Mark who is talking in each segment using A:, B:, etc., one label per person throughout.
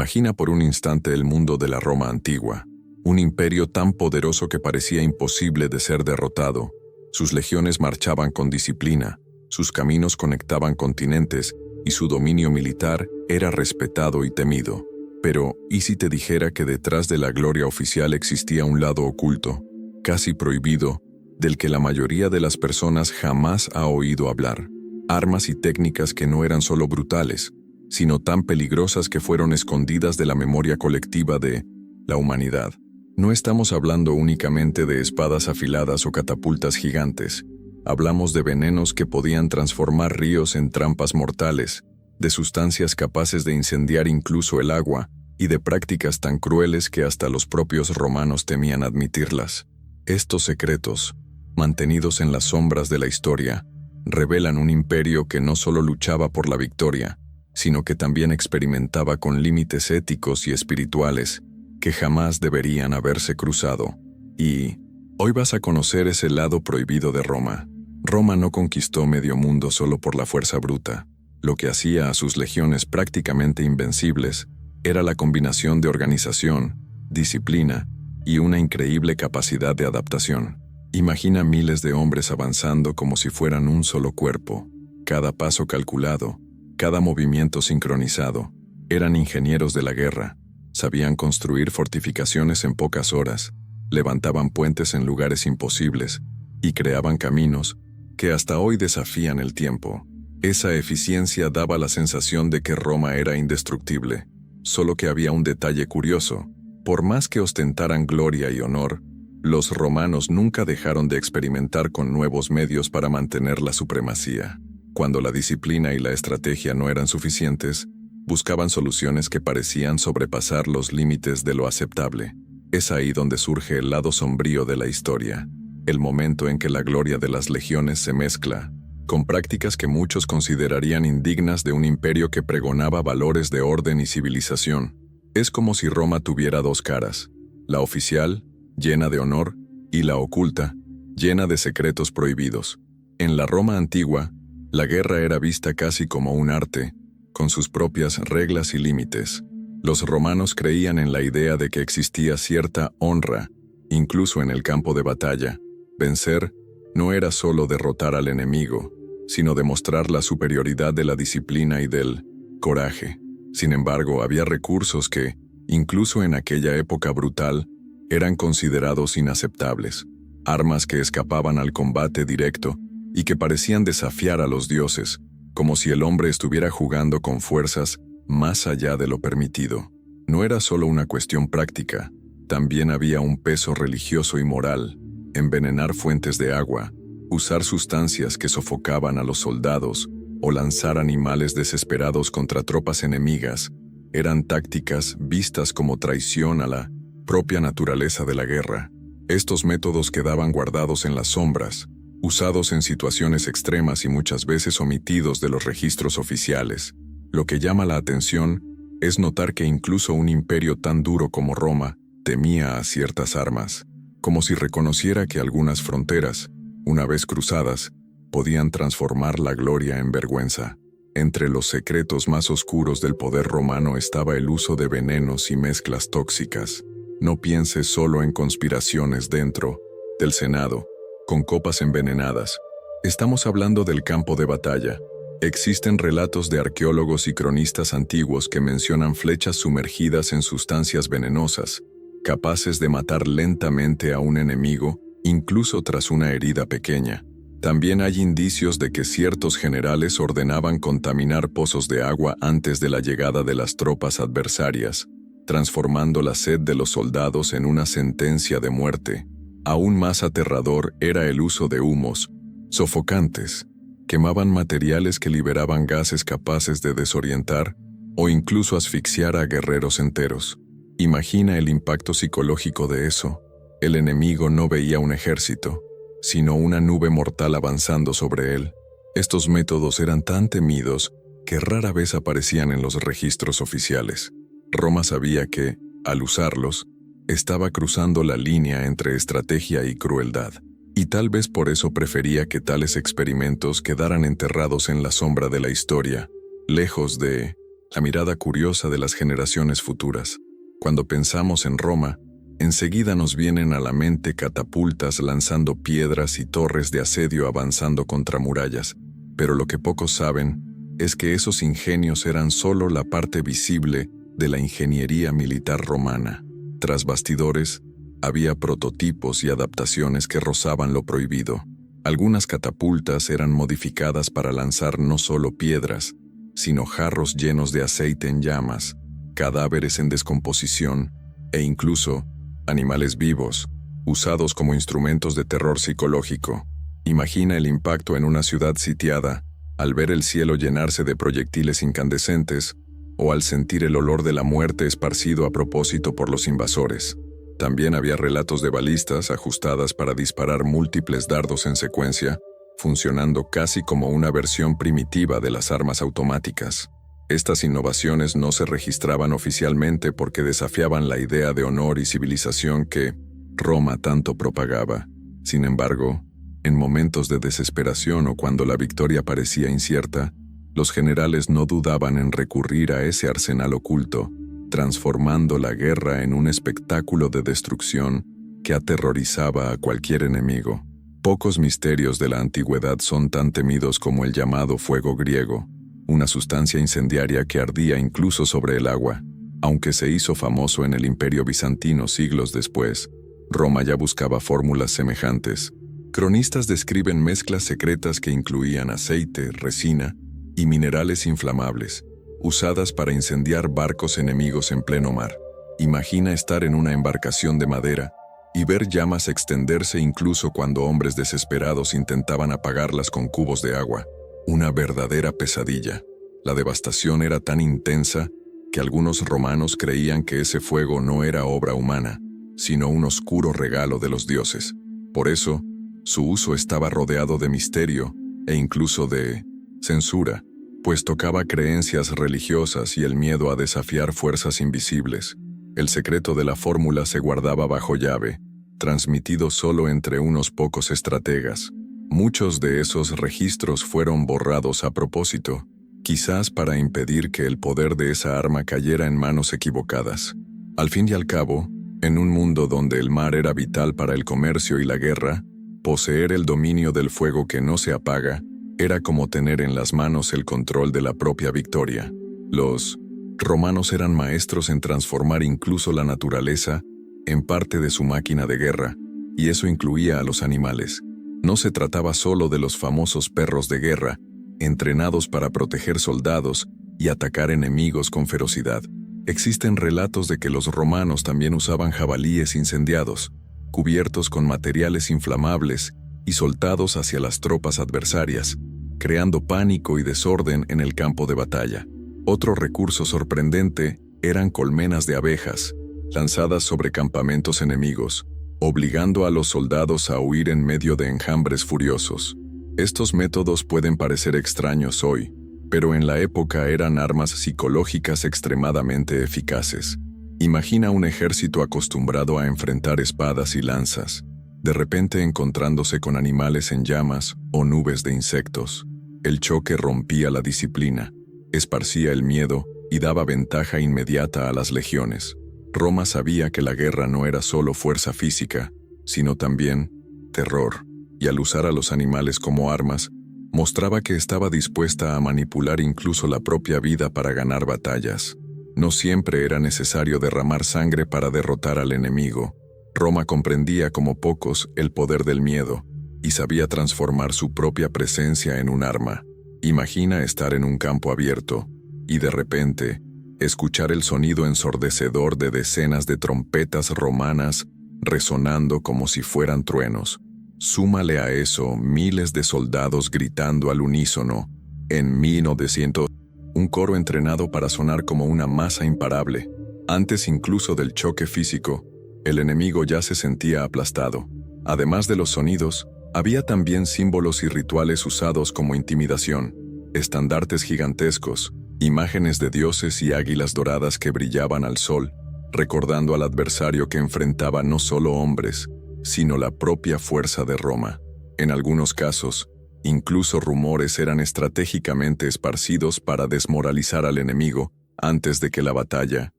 A: Imagina por un instante el mundo de la Roma antigua, un imperio tan poderoso que parecía imposible de ser derrotado. Sus legiones marchaban con disciplina, sus caminos conectaban continentes y su dominio militar era respetado y temido. Pero, ¿y si te dijera que detrás de la gloria oficial existía un lado oculto, casi prohibido, del que la mayoría de las personas jamás ha oído hablar? Armas y técnicas que no eran solo brutales, sino tan peligrosas que fueron escondidas de la memoria colectiva de la humanidad. No estamos hablando únicamente de espadas afiladas o catapultas gigantes. Hablamos de venenos que podían transformar ríos en trampas mortales, de sustancias capaces de incendiar incluso el agua, y de prácticas tan crueles que hasta los propios romanos temían admitirlas. Estos secretos, mantenidos en las sombras de la historia, revelan un imperio que no solo luchaba por la victoria, sino que también experimentaba con límites éticos y espirituales que jamás deberían haberse cruzado. Y hoy vas a conocer ese lado prohibido de Roma. Roma no conquistó medio mundo solo por la fuerza bruta. Lo que hacía a sus legiones prácticamente invencibles era la combinación de organización, disciplina y una increíble capacidad de adaptación. Imagina miles de hombres avanzando como si fueran un solo cuerpo, cada paso calculado, cada movimiento sincronizado. Eran ingenieros de la guerra, sabían construir fortificaciones en pocas horas, levantaban puentes en lugares imposibles y creaban caminos que hasta hoy desafían el tiempo. Esa eficiencia daba la sensación de que Roma era indestructible, solo que había un detalle curioso. Por más que ostentaran gloria y honor, los romanos nunca dejaron de experimentar con nuevos medios para mantener la supremacía. Cuando la disciplina y la estrategia no eran suficientes, buscaban soluciones que parecían sobrepasar los límites de lo aceptable. Es ahí donde surge el lado sombrío de la historia, el momento en que la gloria de las legiones se mezcla con prácticas que muchos considerarían indignas de un imperio que pregonaba valores de orden y civilización. Es como si Roma tuviera dos caras, la oficial, llena de honor, y la oculta, llena de secretos prohibidos. En la Roma antigua, la guerra era vista casi como un arte, con sus propias reglas y límites. Los romanos creían en la idea de que existía cierta honra, incluso en el campo de batalla. Vencer no era solo derrotar al enemigo, sino demostrar la superioridad de la disciplina y del coraje. Sin embargo, había recursos que, incluso en aquella época brutal, eran considerados inaceptables. Armas que escapaban al combate directo y que parecían desafiar a los dioses, como si el hombre estuviera jugando con fuerzas más allá de lo permitido. No era solo una cuestión práctica, también había un peso religioso y moral. Envenenar fuentes de agua, usar sustancias que sofocaban a los soldados o lanzar animales desesperados contra tropas enemigas eran tácticas vistas como traición a la propia naturaleza de la guerra. Estos métodos quedaban guardados en las sombras, usados en situaciones extremas y muchas veces omitidos de los registros oficiales. Lo que llama la atención es notar que incluso un imperio tan duro como Roma temía a ciertas armas, como si reconociera que algunas fronteras, una vez cruzadas, podían transformar la gloria en vergüenza. Entre los secretos más oscuros del poder romano estaba el uso de venenos y mezclas tóxicas. No pienses solo en conspiraciones dentro del Senado, con copas envenenadas. Estamos hablando del campo de batalla. Existen relatos de arqueólogos y cronistas antiguos que mencionan flechas sumergidas en sustancias venenosas, capaces de matar lentamente a un enemigo, incluso tras una herida pequeña. También hay indicios de que ciertos generales ordenaban contaminar pozos de agua antes de la llegada de las tropas adversarias, transformando la sed de los soldados en una sentencia de muerte. Aún más aterrador era el uso de humos sofocantes. Quemaban materiales que liberaban gases capaces de desorientar o incluso asfixiar a guerreros enteros. Imagina el impacto psicológico de eso. El enemigo no veía un ejército, sino una nube mortal avanzando sobre él. Estos métodos eran tan temidos que rara vez aparecían en los registros oficiales. Roma sabía que, al usarlos, estaba cruzando la línea entre estrategia y crueldad, y tal vez por eso prefería que tales experimentos quedaran enterrados en la sombra de la historia, lejos de la mirada curiosa de las generaciones futuras. Cuando pensamos en Roma, enseguida nos vienen a la mente catapultas lanzando piedras y torres de asedio avanzando contra murallas, pero lo que pocos saben es que esos ingenios eran solo la parte visible de la ingeniería militar romana. Tras bastidores, había prototipos y adaptaciones que rozaban lo prohibido. Algunas catapultas eran modificadas para lanzar no solo piedras, sino jarros llenos de aceite en llamas, cadáveres en descomposición e incluso animales vivos, usados como instrumentos de terror psicológico. Imagina el impacto en una ciudad sitiada al ver el cielo llenarse de proyectiles incandescentes o al sentir el olor de la muerte esparcido a propósito por los invasores. También había relatos de balistas ajustadas para disparar múltiples dardos en secuencia, funcionando casi como una versión primitiva de las armas automáticas. Estas innovaciones no se registraban oficialmente porque desafiaban la idea de honor y civilización que Roma tanto propagaba. Sin embargo, en momentos de desesperación o cuando la victoria parecía incierta, los generales no dudaban en recurrir a ese arsenal oculto, transformando la guerra en un espectáculo de destrucción que aterrorizaba a cualquier enemigo. Pocos misterios de la antigüedad son tan temidos como el llamado fuego griego, una sustancia incendiaria que ardía incluso sobre el agua. Aunque se hizo famoso en el Imperio Bizantino siglos después, Roma ya buscaba fórmulas semejantes. Cronistas describen mezclas secretas que incluían aceite, resina y minerales inflamables, usadas para incendiar barcos enemigos en pleno mar. Imagina estar en una embarcación de madera y ver llamas extenderse incluso cuando hombres desesperados intentaban apagarlas con cubos de agua. Una verdadera pesadilla. La devastación era tan intensa que algunos romanos creían que ese fuego no era obra humana, sino un oscuro regalo de los dioses. Por eso, su uso estaba rodeado de misterio e incluso de censura, pues tocaba creencias religiosas y el miedo a desafiar fuerzas invisibles. El secreto de la fórmula se guardaba bajo llave, transmitido solo entre unos pocos estrategas. Muchos de esos registros fueron borrados a propósito, quizás para impedir que el poder de esa arma cayera en manos equivocadas. Al fin y al cabo, en un mundo donde el mar era vital para el comercio y la guerra, poseer el dominio del fuego que no se apaga era como tener en las manos el control de la propia victoria. Los romanos eran maestros en transformar incluso la naturaleza en parte de su máquina de guerra, y eso incluía a los animales. No se trataba solo de los famosos perros de guerra, entrenados para proteger soldados y atacar enemigos con ferocidad. Existen relatos de que los romanos también usaban jabalíes incendiados, cubiertos con materiales inflamables y soltados hacia las tropas adversarias, creando pánico y desorden en el campo de batalla. Otro recurso sorprendente eran colmenas de abejas, lanzadas sobre campamentos enemigos, obligando a los soldados a huir en medio de enjambres furiosos. Estos métodos pueden parecer extraños hoy, pero en la época eran armas psicológicas extremadamente eficaces. Imagina un ejército acostumbrado a enfrentar espadas y lanzas, de repente encontrándose con animales en llamas o nubes de insectos. El choque rompía la disciplina, esparcía el miedo y daba ventaja inmediata a las legiones. Roma sabía que la guerra no era solo fuerza física, sino también terror, y al usar a los animales como armas, mostraba que estaba dispuesta a manipular incluso la propia vida para ganar batallas. No siempre era necesario derramar sangre para derrotar al enemigo. Roma comprendía como pocos el poder del miedo y sabía transformar su propia presencia en un arma. Imagina estar en un campo abierto y de repente escuchar el sonido ensordecedor de decenas de trompetas romanas resonando como si fueran truenos. Súmale a eso miles de soldados gritando al unísono. En 1900, un coro entrenado para sonar como una masa imparable. Antes incluso del choque físico, el enemigo ya se sentía aplastado. Además de los sonidos, había también símbolos y rituales usados como intimidación, estandartes gigantescos, imágenes de dioses y águilas doradas que brillaban al sol, recordando al adversario que enfrentaba no solo hombres, sino la propia fuerza de Roma. En algunos casos, incluso rumores eran estratégicamente esparcidos para desmoralizar al enemigo antes de que la batalla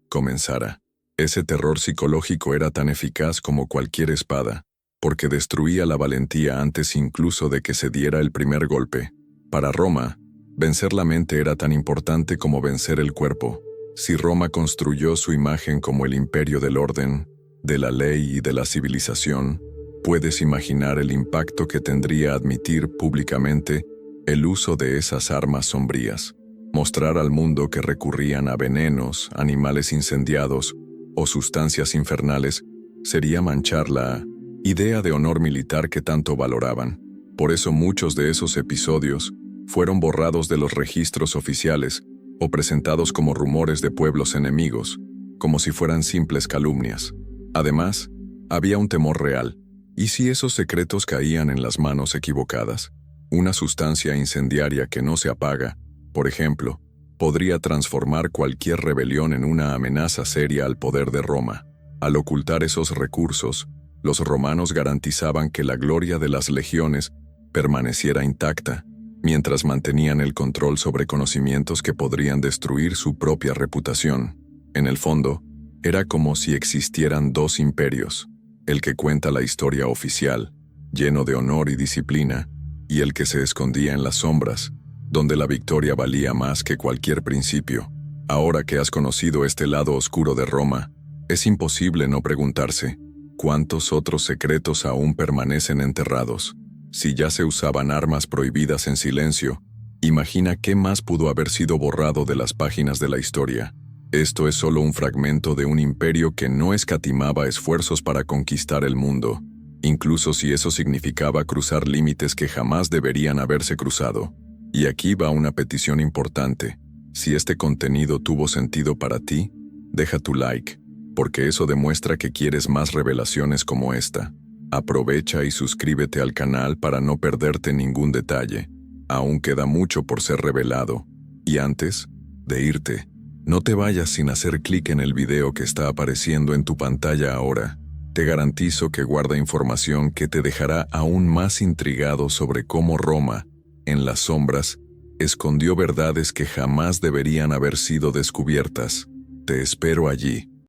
A: comenzara. Ese terror psicológico era tan eficaz como cualquier espada, porque destruía la valentía antes incluso de que se diera el primer golpe. Para Roma, vencer la mente era tan importante como vencer el cuerpo. Si Roma construyó su imagen como el imperio del orden, de la ley y de la civilización, puedes imaginar el impacto que tendría admitir públicamente el uso de esas armas sombrías. Mostrar al mundo que recurrían a venenos, animales incendiados o sustancias infernales sería manchar la idea de honor militar que tanto valoraban. Por eso muchos de esos episodios fueron borrados de los registros oficiales o presentados como rumores de pueblos enemigos, como si fueran simples calumnias. Además, había un temor real. ¿Y si esos secretos caían en las manos equivocadas? Una sustancia incendiaria que no se apaga, por ejemplo, podría transformar cualquier rebelión en una amenaza seria al poder de Roma. Al ocultar esos recursos, los romanos garantizaban que la gloria de las legiones permaneciera intacta, mientras mantenían el control sobre conocimientos que podrían destruir su propia reputación. En el fondo, era como si existieran dos imperios, el que cuenta la historia oficial, lleno de honor y disciplina, y el que se escondía en las sombras, donde la victoria valía más que cualquier principio. Ahora que has conocido este lado oscuro de Roma, es imposible no preguntarse, ¿cuántos otros secretos aún permanecen enterrados? Si ya se usaban armas prohibidas en silencio, imagina qué más pudo haber sido borrado de las páginas de la historia. Esto es solo un fragmento de un imperio que no escatimaba esfuerzos para conquistar el mundo, incluso si eso significaba cruzar límites que jamás deberían haberse cruzado. Y aquí va una petición importante. Si este contenido tuvo sentido para ti, deja tu like, porque eso demuestra que quieres más revelaciones como esta. Aprovecha y suscríbete al canal para no perderte ningún detalle. Aún queda mucho por ser revelado. Y antes de irte, no te vayas sin hacer clic en el video que está apareciendo en tu pantalla ahora. Te garantizo que guarda información que te dejará aún más intrigado sobre cómo Roma, en las sombras, escondió verdades que jamás deberían haber sido descubiertas. Te espero allí.